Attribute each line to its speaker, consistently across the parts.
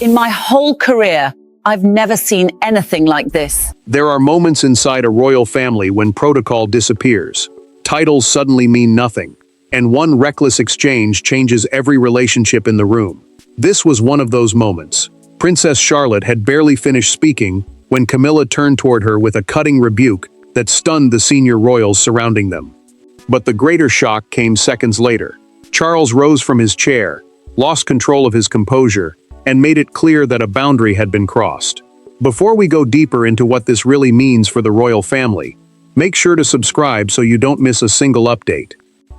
Speaker 1: In my whole career, I've never seen anything like this.
Speaker 2: There are moments inside a royal family when protocol disappears. Titles suddenly mean nothing, and one reckless exchange changes every relationship in the room. This was one of those moments. Princess Charlotte had barely finished speaking when Camilla turned toward her with a cutting rebuke that stunned the senior royals surrounding them. But the greater shock came seconds later. Charles rose from his chair, lost control of his composure, and made it clear that a boundary had been crossed. Before we go deeper into what this really means for the royal family, make sure to subscribe so you don't miss a single update.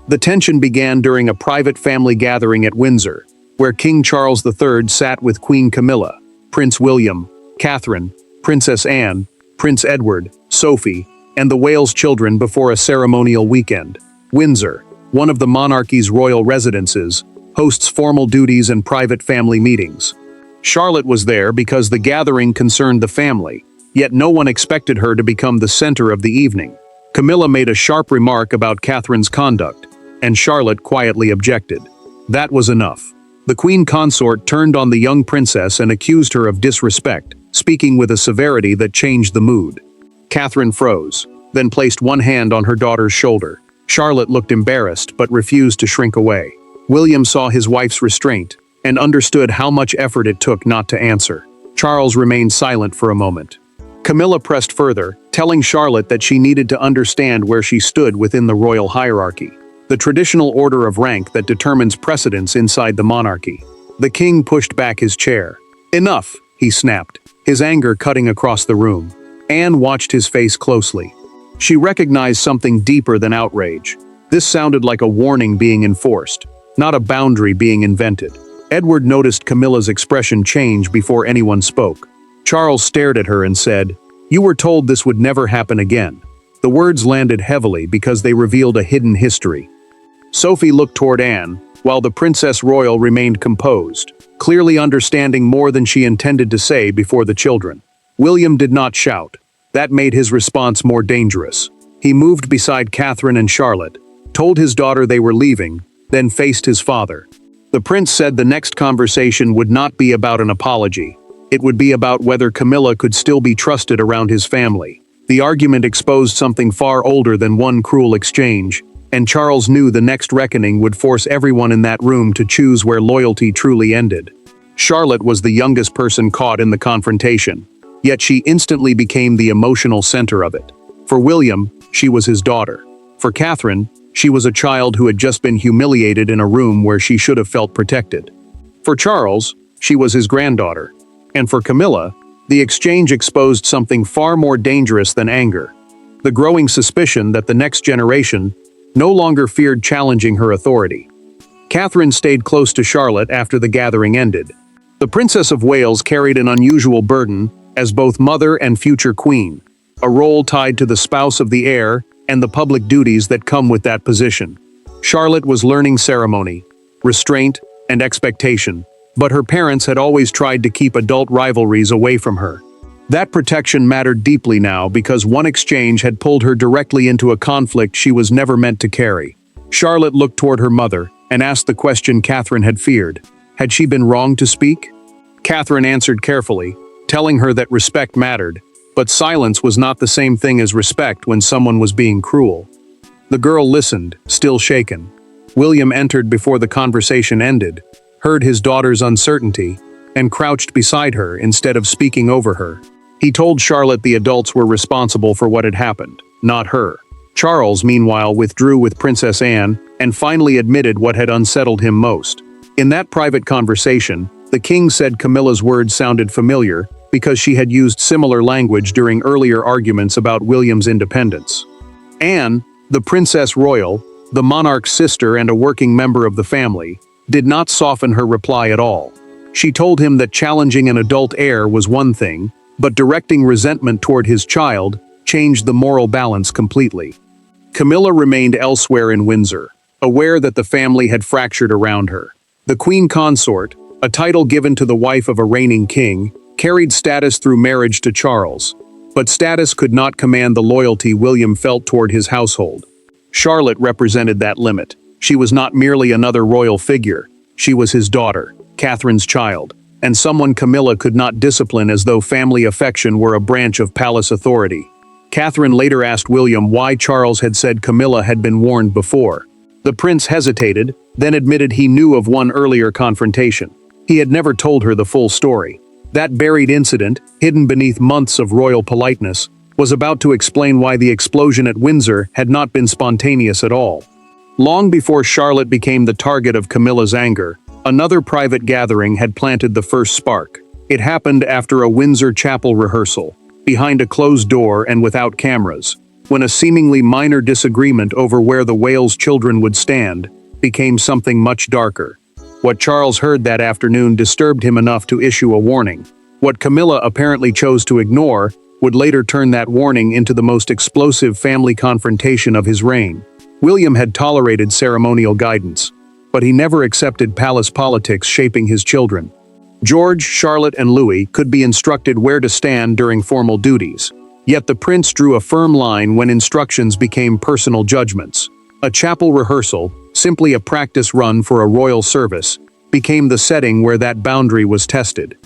Speaker 2: The tension began during a private family gathering at Windsor, where King Charles III sat with Queen Camilla, Prince William, Catherine, Princess Anne, Prince Edward, Sophie, and the Wales children before a ceremonial weekend. Windsor, one of the monarchy's royal residences, hosts formal duties and private family meetings. Charlotte was there because the gathering concerned the family, yet no one expected her to become the center of the evening. Camilla made a sharp remark about Catherine's conduct, and Charlotte quietly objected. That was enough. The queen consort turned on the young princess and accused her of disrespect, speaking with a severity that changed the mood. Catherine froze, then placed one hand on her daughter's shoulder. Charlotte looked embarrassed but refused to shrink away. William saw his wife's restraint and understood how much effort it took not to answer. Charles remained silent for a moment. Camilla pressed further, telling Charlotte that she needed to understand where she stood within the royal hierarchy, the traditional order of rank that determines precedence inside the monarchy. The king pushed back his chair. "Enough," he snapped, his anger cutting across the room. Anne watched his face closely. She recognized something deeper than outrage. This sounded like a warning being enforced, not a boundary being invented. Edward noticed Camilla's expression change before anyone spoke. Charles stared at her and said, "You were told this would never happen again." The words landed heavily because they revealed a hidden history. Sophie looked toward Anne, while the Princess Royal remained composed, clearly understanding more than she intended to say before the children. William did not shout. That made his response more dangerous. He moved beside Catherine and Charlotte, told his daughter they were leaving, then faced his father. The prince said the next conversation would not be about an apology. It would be about whether Camilla could still be trusted around his family. The argument exposed something far older than one cruel exchange, and Charles knew the next reckoning would force everyone in that room to choose where loyalty truly ended. Charlotte was the youngest person caught in the confrontation, yet she instantly became the emotional center of it. For William, she was his daughter. For Catherine, she was a child who had just been humiliated in a room where she should have felt protected. For Charles, she was his granddaughter. And for Camilla, the exchange exposed something far more dangerous than anger. The growing suspicion that the next generation no longer feared challenging her authority. Catherine stayed close to Charlotte after the gathering ended. The Princess of Wales carried an unusual burden as both mother and future queen, a role tied to the spouse of the heir and the public duties that come with that position. Charlotte was learning ceremony, restraint, and expectation, but her parents had always tried to keep adult rivalries away from her. That protection mattered deeply now because one exchange had pulled her directly into a conflict she was never meant to carry. Charlotte looked toward her mother and asked the question Catherine had feared. Had she been wrong to speak? Catherine answered carefully, telling her that respect mattered, but silence was not the same thing as respect when someone was being cruel. The girl listened, still shaken. William entered before the conversation ended, heard his daughter's uncertainty, and crouched beside her instead of speaking over her. He told Charlotte the adults were responsible for what had happened, not her. Charles, meanwhile, withdrew with Princess Anne and finally admitted what had unsettled him most. In that private conversation, the king said Camilla's words sounded familiar because she had used similar language during earlier arguments about William's independence. Anne, the Princess Royal, the monarch's sister and a working member of the family, did not soften her reply at all. She told him that challenging an adult heir was one thing, but directing resentment toward his child changed the moral balance completely. Camilla remained elsewhere in Windsor, aware that the family had fractured around her. The queen consort, a title given to the wife of a reigning king, carried status through marriage to Charles, but status could not command the loyalty William felt toward his household. Charlotte represented that limit. She was not merely another royal figure, she was his daughter, Catherine's child. and someone Camilla could not discipline as though family affection were a branch of palace authority. Catherine later asked William why Charles had said Camilla had been warned before. The prince hesitated, then admitted he knew of one earlier confrontation. He had never told her the full story. That buried incident, hidden beneath months of royal politeness, was about to explain why the explosion at Windsor had not been spontaneous at all. Long before Charlotte became the target of Camilla's anger, another private gathering had planted the first spark. It happened after a Windsor chapel rehearsal, behind a closed door and without cameras, when a seemingly minor disagreement over where the Wales children would stand became something much darker. What Charles heard that afternoon disturbed him enough to issue a warning. What Camilla apparently chose to ignore would later turn that warning into the most explosive family confrontation of his reign. William had tolerated ceremonial guidance, but he never accepted palace politics shaping his children. George, Charlotte, and Louis could be instructed where to stand during formal duties, yet the prince drew a firm line when instructions became personal judgments. A chapel rehearsal, simply a practice run for a royal service, became the setting where that boundary was tested.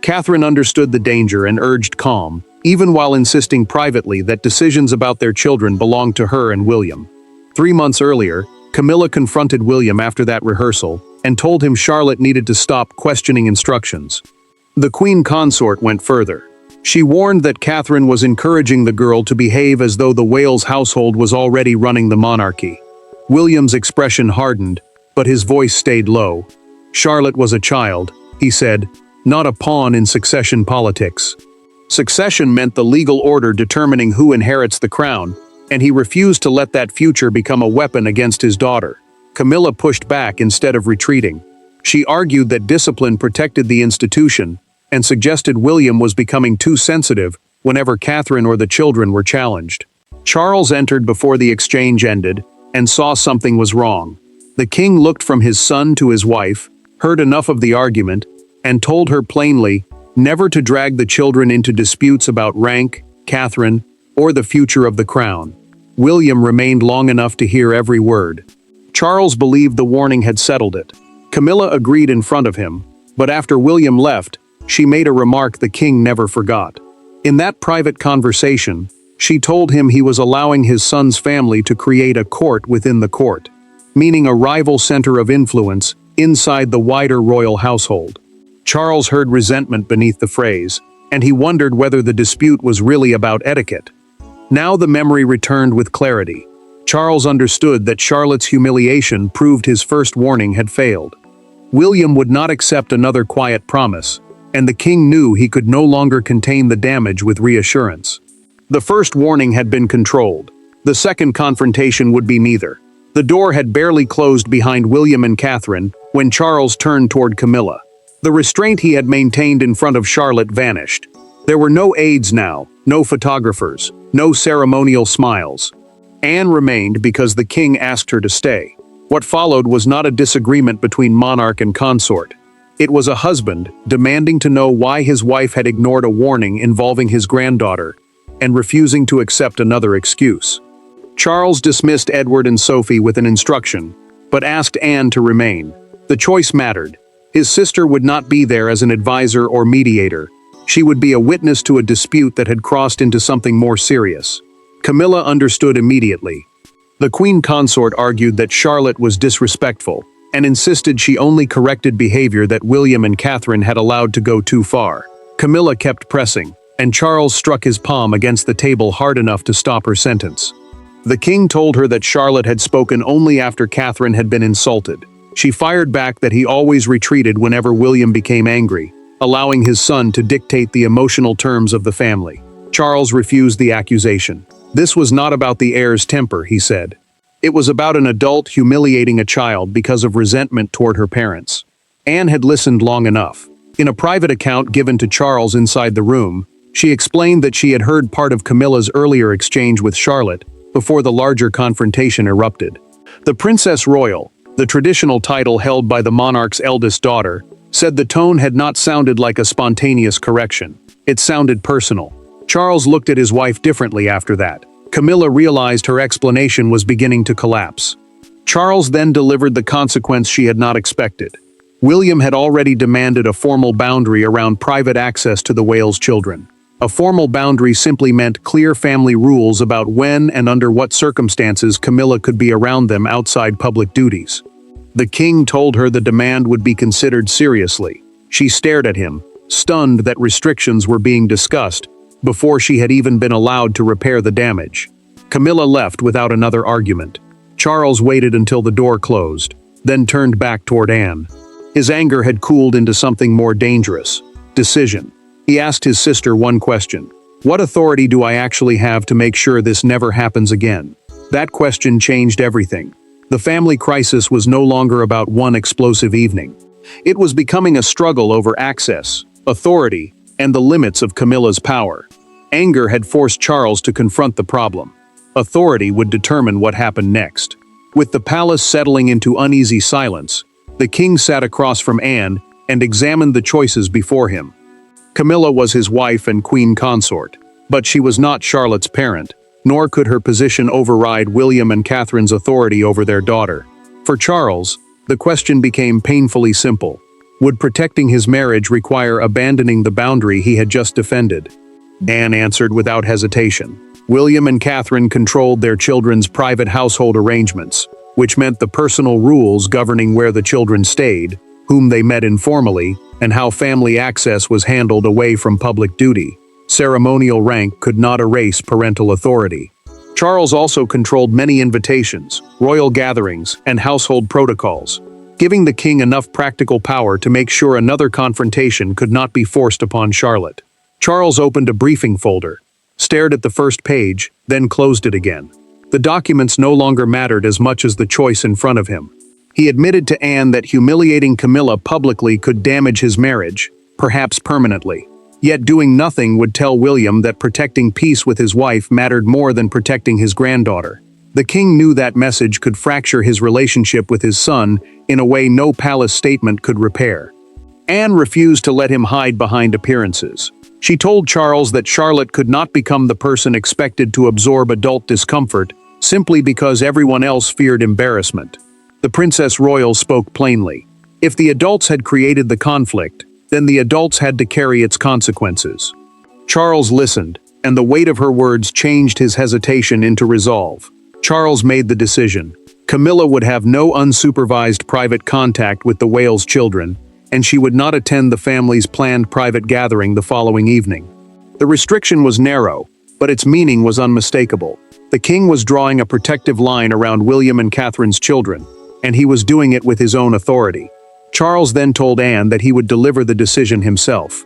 Speaker 2: Catherine understood the danger and urged calm, even while insisting privately that decisions about their children belonged to her and William. 3 months earlier, Camilla confronted William after that rehearsal and told him Charlotte needed to stop questioning instructions. The queen consort went further. She warned that Catherine was encouraging the girl to behave as though the Wales household was already running the monarchy. William's expression hardened, but his voice stayed low. Charlotte was a child, he said, not a pawn in succession politics. Succession meant the legal order determining who inherits the crown, and he refused to let that future become a weapon against his daughter. Camilla pushed back instead of retreating. She argued that discipline protected the institution, and suggested William was becoming too sensitive whenever Catherine or the children were challenged. Charles entered before the exchange ended, and saw something was wrong. The king looked from his son to his wife, heard enough of the argument, and told her plainly never to drag the children into disputes about rank, Catherine, or the future of the crown. William remained long enough to hear every word. Charles believed the warning had settled it. Camilla agreed in front of him, but after William left, she made a remark the king never forgot. In that private conversation, she told him he was allowing his son's family to create a court within the court, meaning a rival center of influence inside the wider royal household. Charles heard resentment beneath the phrase, and he wondered whether the dispute was really about etiquette. Now the memory returned with clarity. Charles understood that Charlotte's humiliation proved his first warning had failed. William would not accept another quiet promise, and the king knew he could no longer contain the damage with reassurance. The first warning had been controlled. The second confrontation would be neither. The door had barely closed behind William and Catherine when Charles turned toward Camilla. The restraint he had maintained in front of Charlotte vanished. There were no aides now, no photographers, no ceremonial smiles. Anne remained because the king asked her to stay. What followed was not a disagreement between monarch and consort. It was a husband demanding to know why his wife had ignored a warning involving his granddaughter and refusing to accept another excuse. Charles dismissed Edward and Sophie with an instruction, but asked Anne to remain. The choice mattered. His sister would not be there as an advisor or mediator. She would be a witness to a dispute that had crossed into something more serious. Camilla understood immediately. The queen consort argued that Charlotte was disrespectful, and insisted she only corrected behavior that William and Catherine had allowed to go too far. Camilla kept pressing, and Charles struck his palm against the table hard enough to stop her sentence. The king told her that Charlotte had spoken only after Catherine had been insulted. She fired back that he always retreated whenever William became angry, allowing his son to dictate the emotional terms of the family. Charles refused the accusation. This was not about the heir's temper, he said. It was about an adult humiliating a child because of resentment toward her parents. Anne had listened long enough. In a private account given to Charles inside the room, she explained that she had heard part of Camilla's earlier exchange with Charlotte before the larger confrontation erupted. The Princess Royal, the traditional title held by the monarch's eldest daughter, said the tone had not sounded like a spontaneous correction. It sounded personal. Charles looked at his wife differently after that. Camilla realized her explanation was beginning to collapse. Charles then delivered the consequence she had not expected. William had already demanded a formal boundary around private access to the Wales children. A formal boundary simply meant clear family rules about when and under what circumstances Camilla could be around them outside public duties. The king told her the demand would be considered seriously. She stared at him, stunned that restrictions were being discussed, before she had even been allowed to repair the damage. Camilla left without another argument. Charles waited until the door closed, then turned back toward Anne. His anger had cooled into something more dangerous: decision. He asked his sister one question: "What authority do I actually have to make sure this never happens again?" That question changed everything. The family crisis was no longer about one explosive evening. It was becoming a struggle over access, authority, and the limits of Camilla's power. Anger had forced Charles to confront the problem. Authority would determine what happened next. With the palace settling into uneasy silence, the king sat across from Anne and examined the choices before him. Camilla was his wife and queen consort, but she was not Charlotte's parent, nor could her position override William and Catherine's authority over their daughter. For Charles, the question became painfully simple. Would protecting his marriage require abandoning the boundary he had just defended? Anne answered without hesitation. William and Catherine controlled their children's private household arrangements, which meant the personal rules governing where the children stayed, whom they met informally, and how family access was handled away from public duty. Ceremonial rank could not erase parental authority. Charles also controlled many invitations, royal gatherings, and household protocols, giving the king enough practical power to make sure another confrontation could not be forced upon Charlotte. Charles opened a briefing folder, stared at the first page, then closed it again. The documents no longer mattered as much as the choice in front of him. He admitted to Anne that humiliating Camilla publicly could damage his marriage, perhaps permanently. Yet doing nothing would tell William that protecting peace with his wife mattered more than protecting his granddaughter. The king knew that message could fracture his relationship with his son in a way no palace statement could repair. Anne refused to let him hide behind appearances. She told Charles that Charlotte could not become the person expected to absorb adult discomfort simply because everyone else feared embarrassment. The Princess Royal spoke plainly. If the adults had created the conflict, then the adults had to carry its consequences. Charles listened, and the weight of her words changed his hesitation into resolve. Charles made the decision. Camilla would have no unsupervised private contact with the Wales children, and she would not attend the family's planned private gathering the following evening. The restriction was narrow, but its meaning was unmistakable. The king was drawing a protective line around William and Catherine's children, and he was doing it with his own authority. Charles then told Anne that he would deliver the decision himself.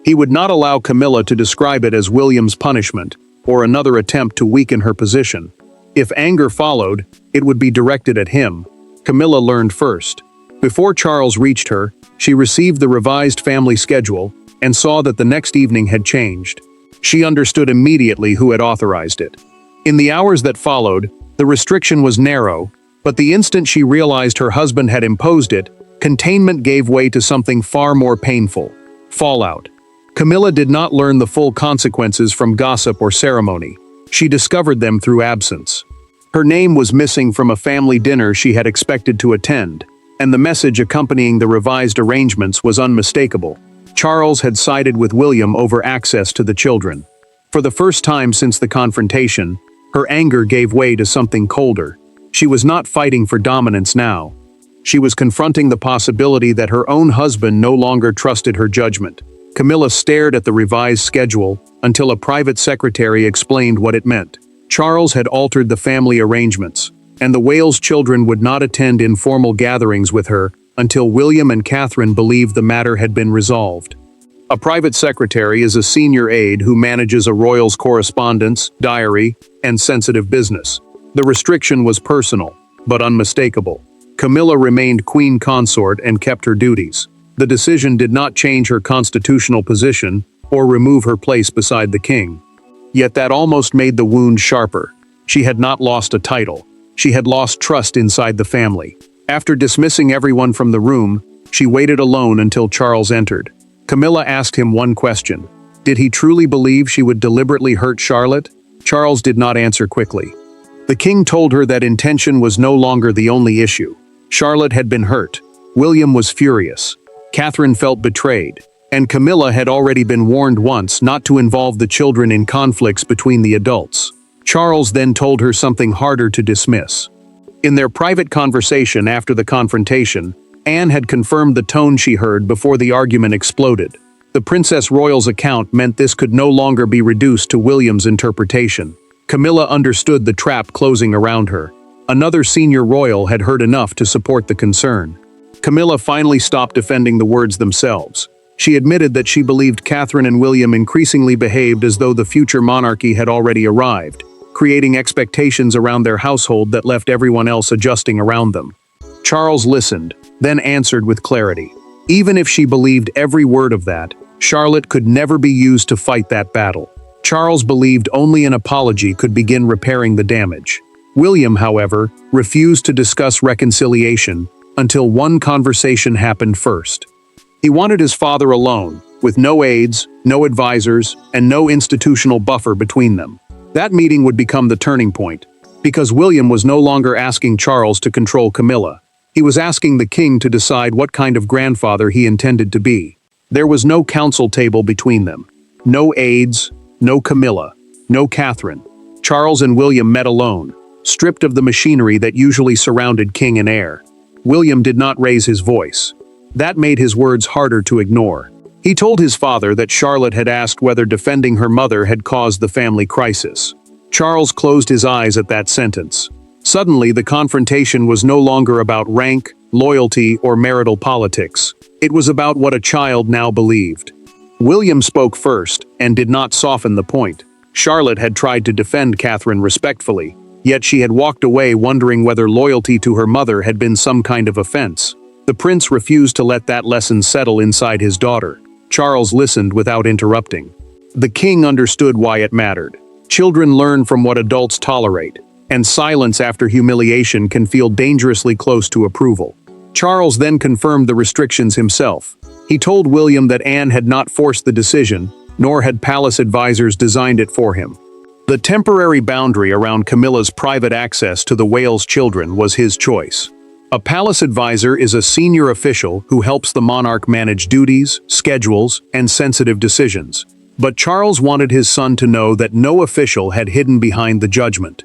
Speaker 2: He would not allow Camilla to describe it as William's punishment, or another attempt to weaken her position. If anger followed, it would be directed at him. Camilla learned first. Before Charles reached her, she received the revised family schedule and saw that the next evening had changed. She understood immediately who had authorized it. In the hours that followed, the restriction was narrow, but the instant she realized her husband had imposed it, containment gave way to something far more painful: fallout. Camilla did not learn the full consequences from gossip or ceremony. She discovered them through absence. Her name was missing from a family dinner she had expected to attend, and the message accompanying the revised arrangements was unmistakable. Charles had sided with William over access to the children. For the first time since the confrontation, her anger gave way to something colder. She was not fighting for dominance now. She was confronting the possibility that her own husband no longer trusted her judgment. Camilla stared at the revised schedule until a private secretary explained what it meant. Charles had altered the family arrangements, and the Wales children would not attend informal gatherings with her until William and Catherine believed the matter had been resolved. A private secretary is a senior aide who manages a royal's correspondence, diary, and sensitive business. The restriction was personal, but unmistakable. Camilla remained queen consort and kept her duties. The decision did not change her constitutional position or remove her place beside the king. Yet that almost made the wound sharper. She had not lost a title. She had lost trust inside the family. After dismissing everyone from the room, she waited alone until Charles entered. Camilla asked him one question. Did he truly believe she would deliberately hurt Charlotte? Charles did not answer quickly. The king told her that intention was no longer the only issue. Charlotte had been hurt, William was furious. Catherine felt betrayed, and Camilla had already been warned once not to involve the children in conflicts between the adults. Charles then told her something harder to dismiss. In their private conversation after the confrontation, Anne had confirmed the tone she heard before the argument exploded. The Princess Royal's account meant this could no longer be reduced to William's interpretation. Camilla understood the trap closing around her. Another senior royal had heard enough to support the concern. Camilla finally stopped defending the words themselves. She admitted that she believed Catherine and William increasingly behaved as though the future monarchy had already arrived, creating expectations around their household that left everyone else adjusting around them. Charles listened, then answered with clarity. Even if she believed every word of that, Charlotte could never be used to fight that battle. Charles believed only an apology could begin repairing the damage. William, however, refused to discuss reconciliation until one conversation happened first. He wanted his father alone, with no aides, no advisors, and no institutional buffer between them. That meeting would become the turning point, because William was no longer asking Charles to control Camilla. He was asking the king to decide what kind of grandfather he intended to be. There was no council table between them. No aides, no Camilla, no Catherine. Charles and William met alone, stripped of the machinery that usually surrounded king and heir. William did not raise his voice. That made his words harder to ignore. He told his father that Charlotte had asked whether defending her mother had caused the family crisis. Charles closed his eyes at that sentence. Suddenly, the confrontation was no longer about rank, loyalty, or marital politics. It was about what a child now believed. William spoke first, and did not soften the point. Charlotte had tried to defend Catherine respectfully, yet she had walked away wondering whether loyalty to her mother had been some kind of offense. The prince refused to let that lesson settle inside his daughter. Charles listened without interrupting. The king understood why it mattered. Children learn from what adults tolerate, and silence after humiliation can feel dangerously close to approval. Charles then confirmed the restrictions himself. He told William that Anne had not forced the decision, nor had palace advisors designed it for him. The temporary boundary around Camilla's private access to the Wales children was his choice. A palace advisor is a senior official who helps the monarch manage duties, schedules, and sensitive decisions. But Charles wanted his son to know that no official had hidden behind the judgment.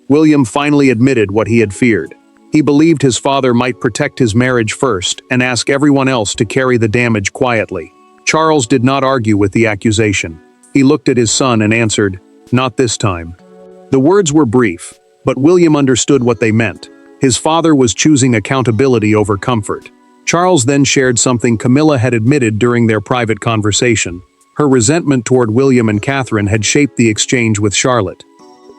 Speaker 2: William finally admitted what he had feared. He believed his father might protect his marriage first and ask everyone else to carry the damage quietly. Charles did not argue with the accusation. He looked at his son and answered, "Not this time." The words were brief, but William understood what they meant. His father was choosing accountability over comfort. Charles then shared something Camilla had admitted during their private conversation. Her resentment toward William and Catherine had shaped the exchange with Charlotte.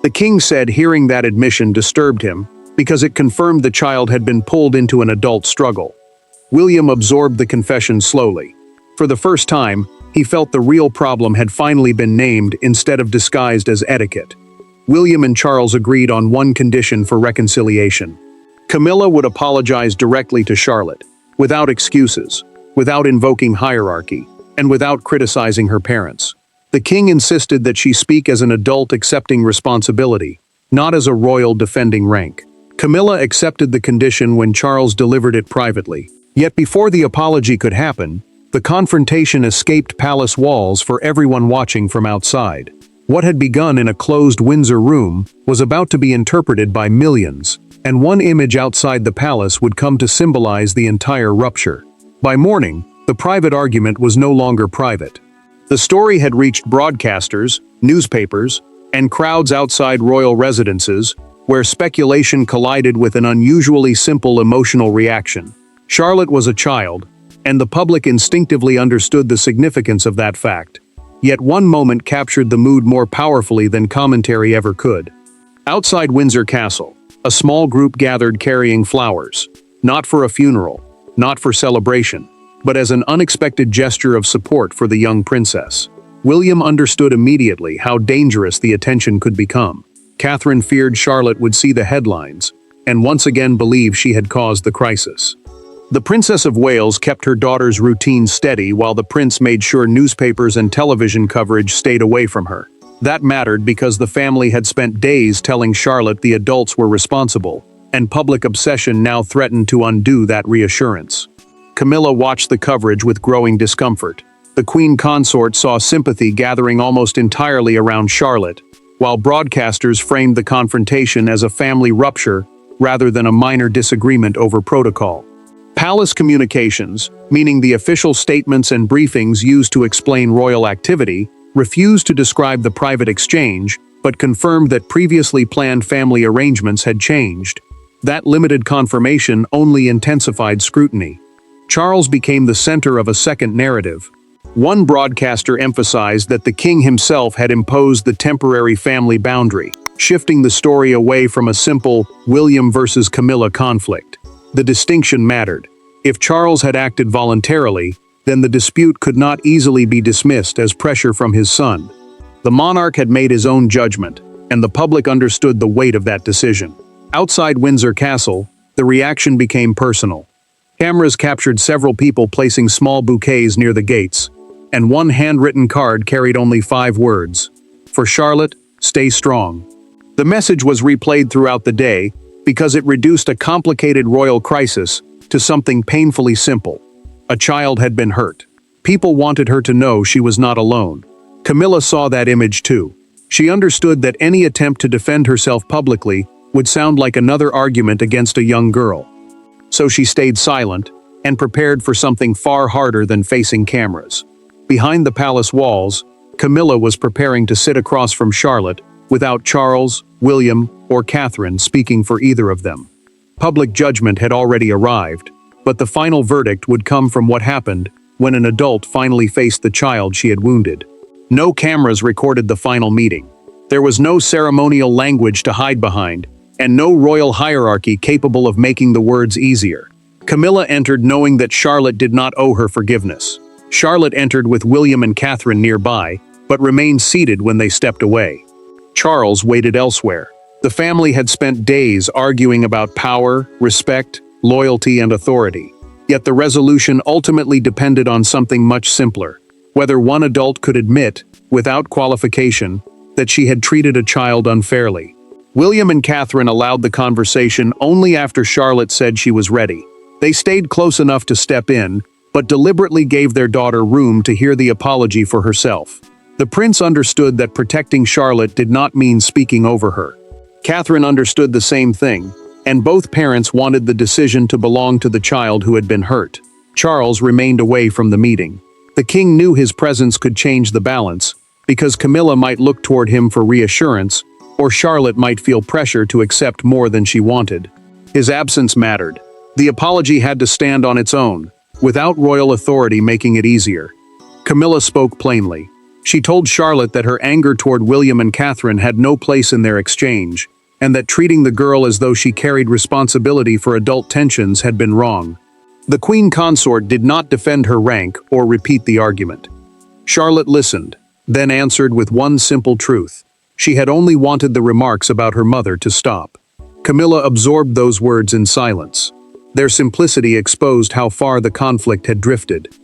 Speaker 2: The king said hearing that admission disturbed him, because it confirmed the child had been pulled into an adult struggle. William absorbed the confession slowly. For the first time, he felt the real problem had finally been named instead of disguised as etiquette. William and Charles agreed on one condition for reconciliation. Camilla would apologize directly to Charlotte, without excuses, without invoking hierarchy, and without criticizing her parents. The king insisted that she speak as an adult accepting responsibility, not as a royal defending rank. Camilla accepted the condition when Charles delivered it privately. Yet before the apology could happen, the confrontation escaped palace walls for everyone watching from outside. What had begun in a closed Windsor room was about to be interpreted by millions, and one image outside the palace would come to symbolize the entire rupture. By morning, the private argument was no longer private. The story had reached broadcasters, newspapers, and crowds outside royal residences, where speculation collided with an unusually simple emotional reaction. Charlotte was a child, and the public instinctively understood the significance of that fact. Yet one moment captured the mood more powerfully than commentary ever could. Outside Windsor Castle, a small group gathered carrying flowers, not for a funeral, not for celebration, but as an unexpected gesture of support for the young princess. William understood immediately how dangerous the attention could become. Catherine feared Charlotte would see the headlines, and once again believe she had caused the crisis. The Princess of Wales kept her daughter's routine steady while the prince made sure newspapers and television coverage stayed away from her. That mattered because the family had spent days telling Charlotte the adults were responsible, and public obsession now threatened to undo that reassurance. Camilla watched the coverage with growing discomfort. The queen consort saw sympathy gathering almost entirely around Charlotte, while broadcasters framed the confrontation as a family rupture rather than a minor disagreement over protocol. Palace communications, meaning the official statements and briefings used to explain royal activity, refused to describe the private exchange, but confirmed that previously planned family arrangements had changed. That limited confirmation only intensified scrutiny. Charles became the center of a second narrative. One broadcaster emphasized that the king himself had imposed the temporary family boundary, shifting the story away from a simple William versus Camilla conflict. The distinction mattered. If Charles had acted voluntarily, then the dispute could not easily be dismissed as pressure from his son. The monarch had made his own judgment, and the public understood the weight of that decision. Outside Windsor Castle, the reaction became personal. Cameras captured several people placing small bouquets near the gates, and one handwritten card carried only 5 words. For Charlotte, stay strong. The message was replayed throughout the day because it reduced a complicated royal crisis to something painfully simple. A child had been hurt. People wanted her to know she was not alone. Camilla saw that image too. She understood that any attempt to defend herself publicly would sound like another argument against a young girl. So she stayed silent and prepared for something far harder than facing cameras. Behind the palace walls, Camilla was preparing to sit across from Charlotte without Charles, William, or Catherine speaking for either of them. Public judgment had already arrived, but the final verdict would come from what happened when an adult finally faced the child she had wounded. No cameras recorded the final meeting. There was no ceremonial language to hide behind, and no royal hierarchy capable of making the words easier. Camilla entered knowing that Charlotte did not owe her forgiveness. Charlotte entered with William and Catherine nearby, but remained seated when they stepped away. Charles waited elsewhere. The family had spent days arguing about power, respect, loyalty, and authority. Yet the resolution ultimately depended on something much simpler: whether one adult could admit, without qualification, that she had treated a child unfairly. William and Catherine allowed the conversation only after Charlotte said she was ready. They stayed close enough to step in, but deliberately gave their daughter room to hear the apology for herself. The prince understood that protecting Charlotte did not mean speaking over her. Catherine understood the same thing, and both parents wanted the decision to belong to the child who had been hurt. Charles remained away from the meeting. The king knew his presence could change the balance, because Camilla might look toward him for reassurance, or Charlotte might feel pressure to accept more than she wanted. His absence mattered. The apology had to stand on its own, without royal authority making it easier. Camilla spoke plainly. She told Charlotte that her anger toward William and Catherine had no place in their exchange, and that treating the girl as though she carried responsibility for adult tensions had been wrong. The queen consort did not defend her rank or repeat the argument. Charlotte listened, then answered with one simple truth. She had only wanted the remarks about her mother to stop. Camilla absorbed those words in silence. Their simplicity exposed how far the conflict had drifted.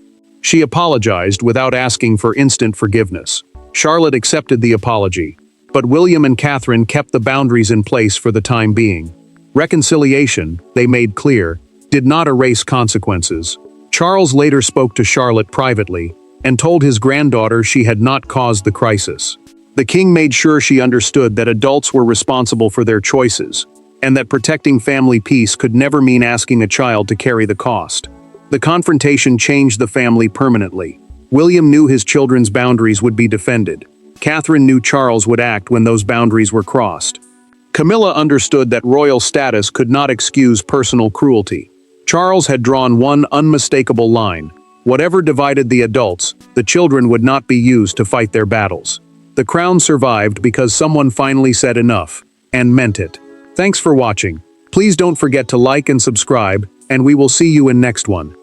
Speaker 2: She apologized without asking for instant forgiveness. Charlotte accepted the apology, but William and Catherine kept the boundaries in place for the time being. Reconciliation, they made clear, did not erase consequences. Charles later spoke to Charlotte privately and told his granddaughter she had not caused the crisis. The king made sure she understood that adults were responsible for their choices, and that protecting family peace could never mean asking a child to carry the cost. The confrontation changed the family permanently. William knew his children's boundaries would be defended. Catherine knew Charles would act when those boundaries were crossed. Camilla understood that royal status could not excuse personal cruelty. Charles had drawn one unmistakable line. Whatever divided the adults, the children would not be used to fight their battles. The crown survived because someone finally said enough, and meant it. Thanks for watching. Please don't forget to like and subscribe, and we will see you in next one.